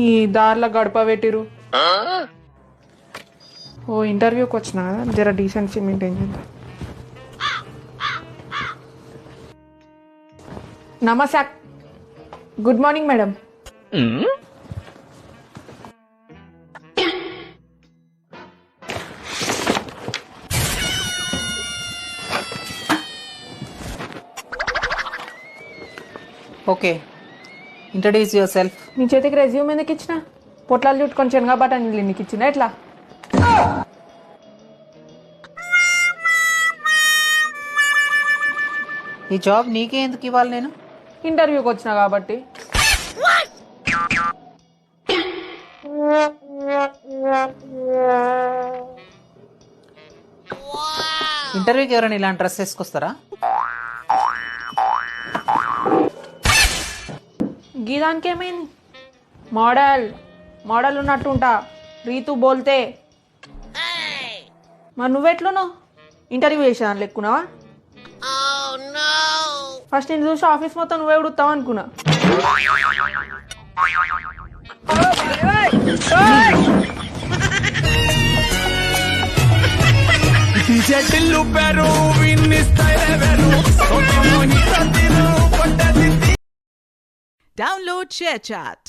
ఈ దారిలో గడప పెట్టిరు. ఓ ఇంటర్వ్యూకి వచ్చిన కదా, జర డీసెన్సీ మెయింటైన్ చేద్దాం. నమస్తే. Good morning madam. Okay, introduce your self. నీ చేతికి రెజ్యూమ్ ఎందుకు ఇచ్చిన? పొట్లాలు చుట్టుకొని శనగా బఠానీలు నీకు ఇచ్చిన ఎట్లా? ఈ జాబ్ నీకే ఎందుకు ఇవ్వాలి నేను? ఇంటర్వ్యూకి వచ్చిన కాబట్టి. ఇంటర్వ్యూకి ఎవరైనా ఇలాంటి డ్రెస్ వేసుకొస్తారా? గీదానికి ఏమైంది? మోడల్ ఉన్నట్టుంటా, రీతు బోల్తే. మరి నువ్వెట్లున్నావు? ఇంటర్వ్యూ చేసాను లెక్కున్నావా? ఫస్ట్ నేను చూసి ఆఫీస్ మొత్తం నువ్వే ఉడుతావు అనుకున్నా. Download ShareChat.